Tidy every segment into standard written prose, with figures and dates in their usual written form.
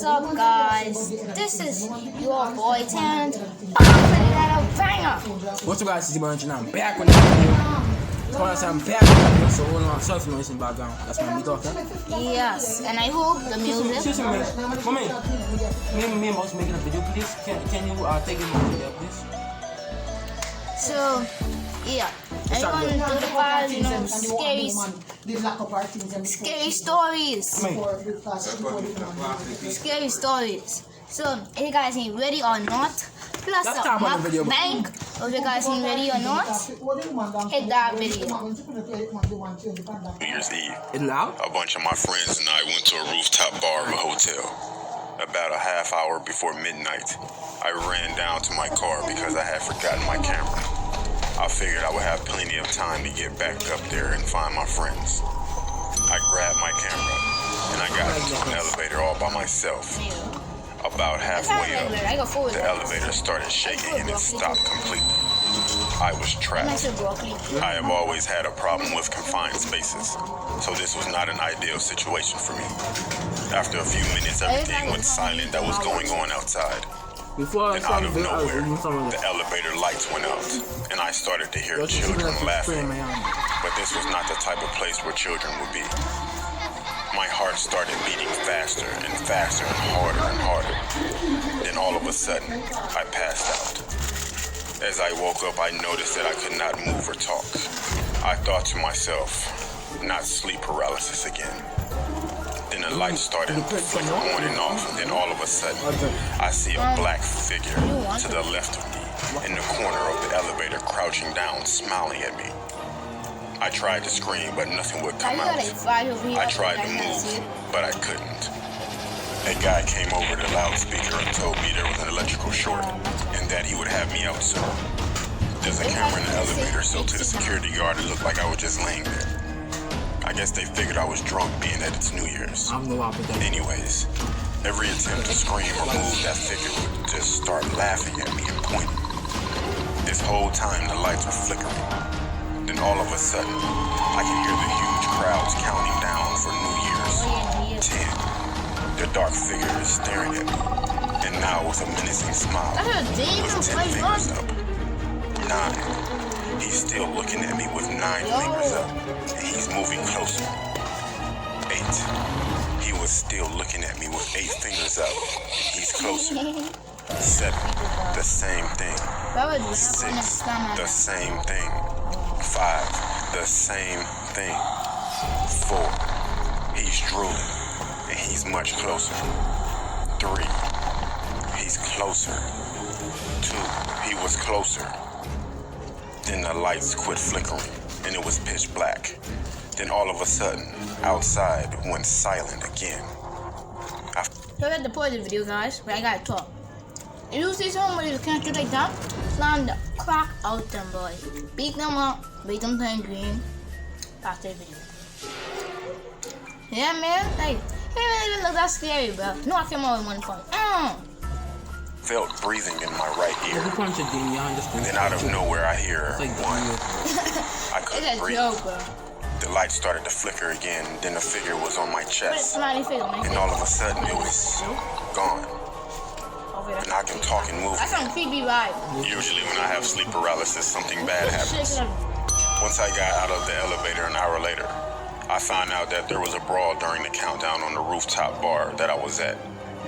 What's up, guys? This is your boy Tant. I'm banger. What's up, guys? It's your boy and I'm back with another video. I'm back with another video, so hold on. Sorry for noise in the background. That's my beat off, Yes, and I hope the music. Excuse me, man. Come in. Me and Mouse making a video, please. Can you take it over there, please? So, yeah. Everyone do the part, scary stories. Scary stories. So, if you guys ain't ready or not, plus a mukbang. If you guys ain't ready or not, hit that video. New Year's Eve. It's loud? A bunch of my friends and I went to a rooftop bar of a hotel. About a half hour before midnight, I ran down to my car because I had forgotten my camera. I figured I would have plenty of time to get back up there and find my friends. I grabbed my camera and I got into an elevator all by myself. About halfway up, the elevator started shaking and it stopped completely. I was trapped. I have always had a problem with confined spaces, so this was not an ideal situation for me. After a few minutes, everything went silent that was going on outside. Then out of nowhere, the elevator lights went out, and I started to hear children laughing. But this was not the type of place where children would be. My heart started beating faster and faster and harder. Then all of a sudden, I passed out. As I woke up, I noticed that I could not move or talk. I thought to myself, not sleep paralysis again. Then the lights started to flicker on and off, and then all of a sudden, I see a black figure to the left of me, in the corner of the elevator, crouching down, smiling at me. I tried to scream, but nothing would come out. I tried to move, but I couldn't. A guy came over the loudspeaker and told me there was an electrical short, and that he would have me out soon. There's a camera in the elevator, so to the security guard, it looked like I was just laying there. I guess they figured I was drunk, being that it's New Year's. Anyways, every attempt to scream or move, that figure would just start laughing at me and pointing. This whole time, the lights were flickering. Then all of a sudden, I can hear the huge crowds counting down for New Year's. 10. The dark figure is staring at me, and now with a menacing smile, with 10 fingers up. 9. He's still looking at me with 9 fingers up, and he's moving closer. 8. He was still looking at me with 8 fingers up. He's closer. 7. The same thing. 6. The same thing. 5. The same thing. 4. He's drooling, and he's much closer. 3. He's closer. 2. He was closer. Then the lights quit flickering, and it was pitch black. Then all of a sudden, outside went silent again. So that's the point of the video, guys, but I gotta talk. If you see somebody who can't do like that, slam the crack out them, boy. Beat them up, make them turn green. Back to the video. Yeah, man, like, he didn't even look that scary, bro. No, I came out with one phone. Felt breathing in my right ear. And then out of nowhere, I hear one. I couldn't breathe. The light started to flicker again, then the figure was on my chest. And all of a sudden, it was gone. And I can talk and move. That's some creepy vibe. Usually when I have sleep paralysis, something bad happens. Once I got out of the elevator an hour later, I found out that there was a brawl during the countdown on the rooftop bar that I was at.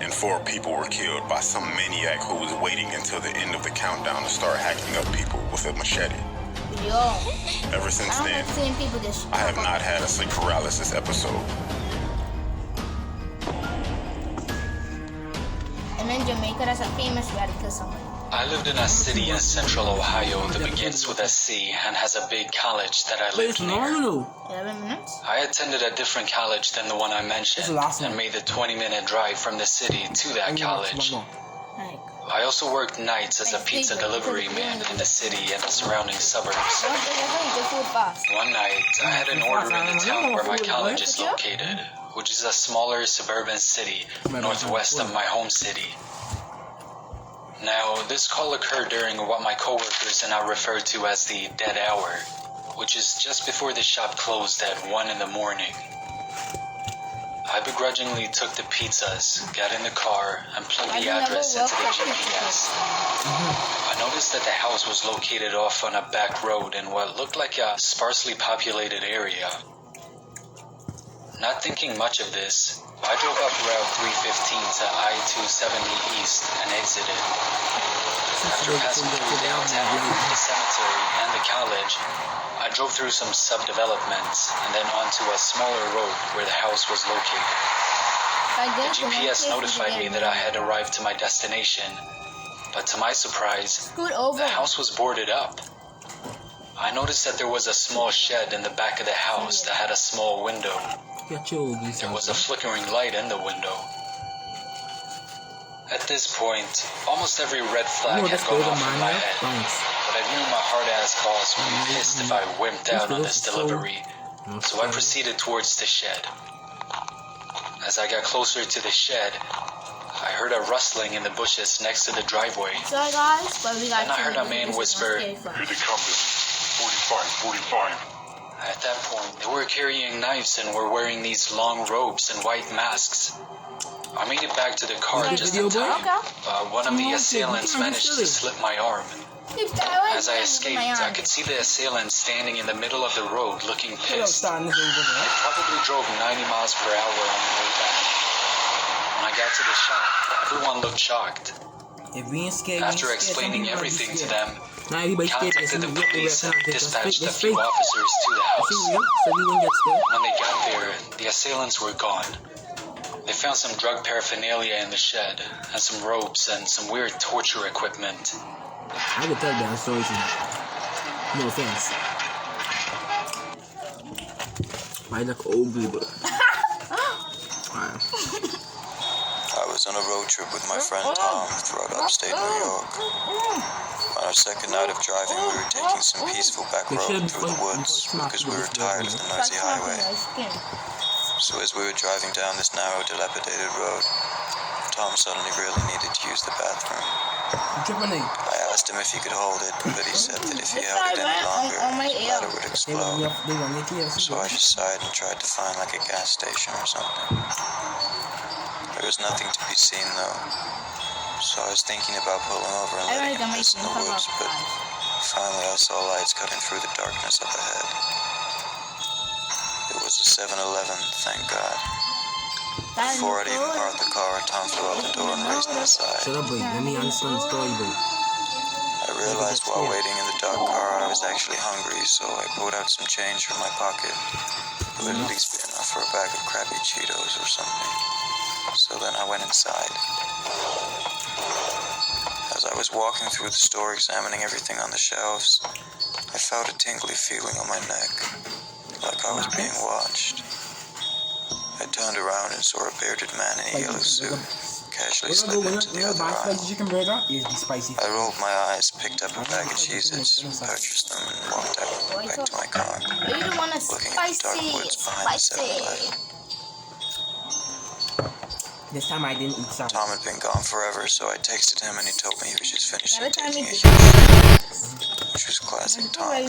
And 4 people were killed by some maniac who was waiting until the end of the countdown to start hacking up people with a machete. Yo. Ever since then, I have not had a sleep paralysis episode. And in Jamaica, that's a famous way to kill someone. I lived in a city in central Ohio that begins with a C and has a big college that I lived near. 11 minutes? I attended a different college than the one I mentioned and made the 20-minute drive from the city to that college. I also worked nights as a pizza delivery man in the city and the surrounding suburbs. One night, I had an order in the town where my college is located, which is a smaller suburban city northwest of my home city. Now, this call occurred during what my coworkers and I refer to as the dead hour, which is just before the shop closed at 1 in the morning. I begrudgingly took the pizzas, got in the car, and plugged the address into the GPS. I noticed that the house was located off on a back road in what looked like a sparsely populated area. Not thinking much of this, I drove up Route 315 to I-270 East and exited. After passing through downtown, the cemetery, and the college, I drove through some subdevelopments and then onto a smaller road where the house was located. The GPS notified me that I had arrived to my destination, but to my surprise, the house was boarded up. I noticed that there was a small shed in the back of the house that had a small window. There was a flickering light in the window. At this point, almost every red flag had gone off in my head, but I knew my hard-ass boss would be pissed if I wimped out on this delivery, so I proceeded towards the shed. As I got closer to the shed, I heard a rustling in the bushes next to the driveway. Sorry guys, but we got Then I heard a man whisper, "Here they come, 45. At that point, they were carrying knives and were wearing these long robes and white masks. I made it back to the car just in time, but one of the assailants managed to slip my arm. As I escaped, I could see the assailant standing in the middle of the road looking pissed. I probably drove 90 miles per hour on the way back. When I got to the shop, everyone looked shocked. After explaining everything to them, I contacted the police and dispatched a few officers to the house. When they got there, the assailants were gone. They found some drug paraphernalia in the shed, and some ropes and some weird torture equipment. I could tell that story to you. No offense. I look ugly, but... I was on a road trip with my friend Tom throughout upstate New York. On our second night of driving, we were taking some peaceful back road through the woods because we were tired of the noisy highway. So as we were driving down this narrow, dilapidated road, Tom suddenly really needed to use the bathroom. I asked him if he could hold it, but he said that if he held it any longer, his bladder would explode. So I just sighed and tried to find like a gas station or something. There was nothing to be seen though, so I was thinking about pulling over and letting him piss in the woods, but finally I saw lights cutting through the darkness up ahead. It was a 7-Eleven, thank God. Before I'd even parked the car, Tom flew out the door and raced inside. Shut up, boy. Let me understand the story, boy. I realized while waiting in the dark car I was actually hungry, so I pulled out some change from my pocket. It would at least be enough for a bag of crappy Cheetos or something. So then I went inside. As I was walking through the store examining everything on the shelves, I felt a tingly feeling on my neck, like I was being watched. I turned around and saw a bearded man in a yellow suit casually slip into the other aisle. I rolled my eyes, picked up a bag of Cheez-Its, purchased them, and walked out back to my car, looking at the dark woods behind the 7-Eleven. This time I didn't eat salad. Tom had been gone forever, so I texted him and he told me he was just finishing taking a shit, which was classic Tom. I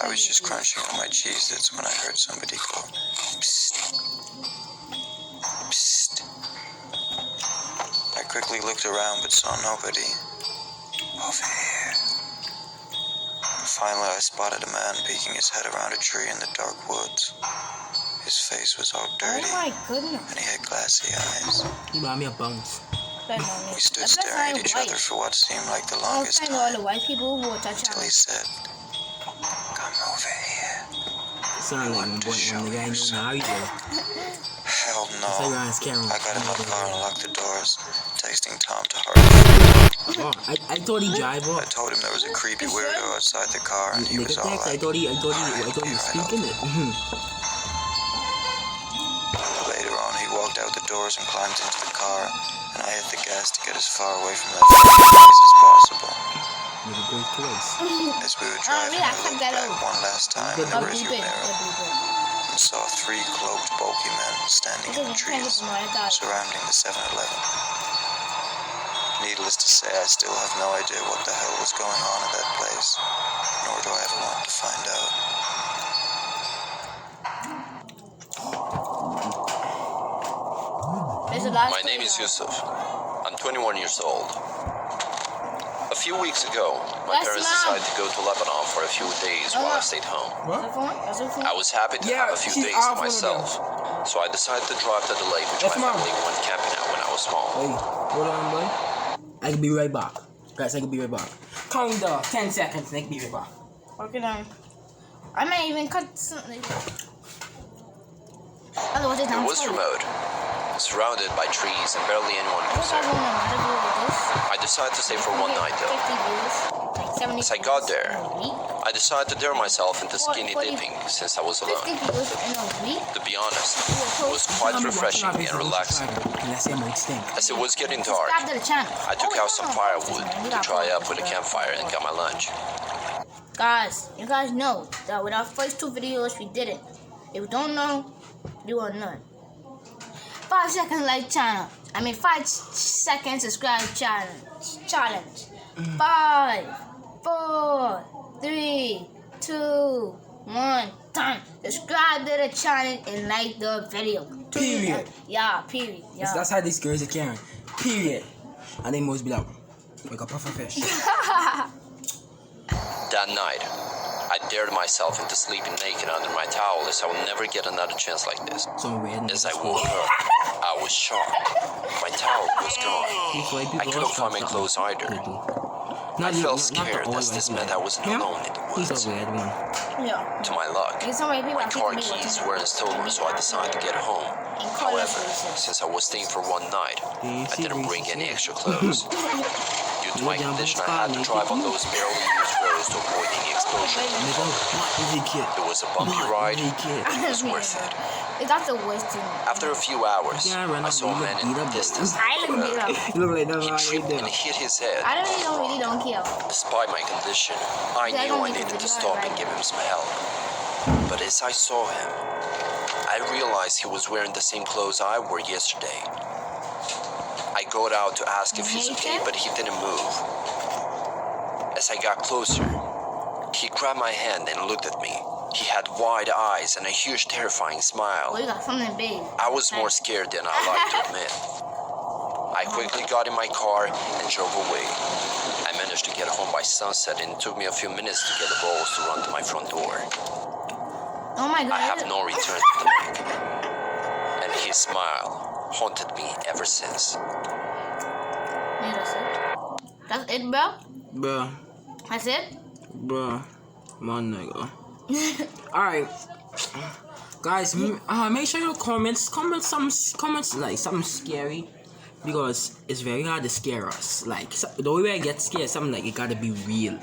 was just crunching on my Cheez-Its when I heard somebody go, "Psst. Psst." I quickly looked around but saw nobody. Over here. Finally, I spotted a man peeking his head around a tree in the dark woods. His face was all dirty, and he had glassy eyes. You bought me a bounce. We stood staring at each other for what seemed like the longest time, until he said, "Come over here." Sound like my boy on the guy knows how you do. Hell no. I got in my car and locked the doors, texting Tom to hurry. Oh, I thought he drive off. I told him there was a creepy weirdo outside the car, and he was all like, I thought he was speaking it. Later on, he walked out the doors and climbed into the car, and I hit the gas to get as far away from that place as possible. As we were driving, I looked back one last time in the rearview mirror and saw 3 cloaked, bulky men standing in the trees surrounding the 7-Eleven. Needless to say, I still have no idea what the hell was going on at that place, nor do I ever want to find out. My name is Yusuf. I'm 21 years old. A few weeks ago, my parents decided to go to Lebanon for a few days while I stayed home. I was happy to have a few days to myself, so I decided to drive to the lake which my family went camping at when I was small. Hey, hold on, boy. I can be right back. Guys, I can be right back. Count the 10 seconds and I can be right back. Okay, then. I might even cut something. Otherwise, It was remote, surrounded by trees and barely anyone was there. I decided to stay for one night though. As I got there, I decided to dare myself into skinny dipping since I was alone. To be honest, it was quite refreshing and relaxing. As it was getting dark, I took out some firewood to dry up with a campfire and got my lunch. Guys, you guys know that with our first 2 videos, we did it. If you don't know, you will know. 5 second like channel. 5 second subscribe challenge. 5, 4, 3, 2, 1. Time. Subscribe to the channel and like the video. Period. Yeah, period. Yeah. That's how these girls are carrying. Period. And they must be like, like a puff of fish. That night, I dared myself into sleeping naked under my towel as I would never get another chance like this. As I woke up, I was shocked. My towel was gone. I couldn't find my clothes either. I felt scared as this meant I wasn't alone in the woods. To my luck, my car keys weren't stolen, so I decided to get home. However, since I was staying for one night, I didn't bring any extra clothes. Due to my condition, I had to drive on those barely used roads to avoid any explosion. It was a bumpy ride, but it was worth it. That's the worst thing. After a few hours, I saw a man in the distance. You look like that He man tripped right and there. hit his head. I really don't care. Despite my condition, I knew I needed to stop and give him some help. But as I saw him, I realized he was wearing the same clothes I wore yesterday. I got out to ask if he's okay, but he didn't move. As I got closer, he grabbed my hand and looked at me. He had wide eyes and a huge, terrifying smile. Oh, you got something big. I was more scared than I like to admit. I quickly got in my car and drove away. I managed to get home by sunset, and it took me a few minutes to get the balls to run to my front door. Oh my God. I have no return to the lake, and his smile haunted me ever since. Yeah, that's it. That's it, bro? Bruh. That's it? Bruh. My nigga. Alright. Guys, make sure you comment like something scary, because it's very hard to scare us. Like, the way I get scared, something like it gotta be real.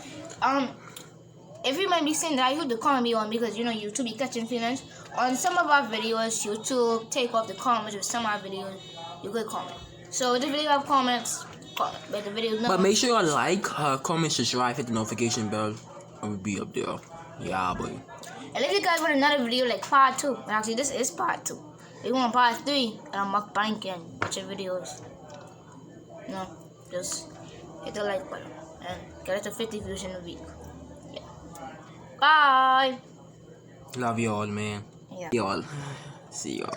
If you might be saying that, I put the comment on because YouTube be catching feelings. On some of our videos, YouTube take off the comments. With some of our videos, you could comment. So the video have comments, comment. But the video no. But make sure you like, comment, subscribe, hit the notification bell, and we'll be up there. Yeah, boy. And if you guys want another video like part 2, actually this is part 2. If you want part 3, and I'm Mukbang and watch your videos. Just hit the like button and get us to 50 views in a week. Yeah. Bye. Love you all, man. Yeah. See you all. See you all.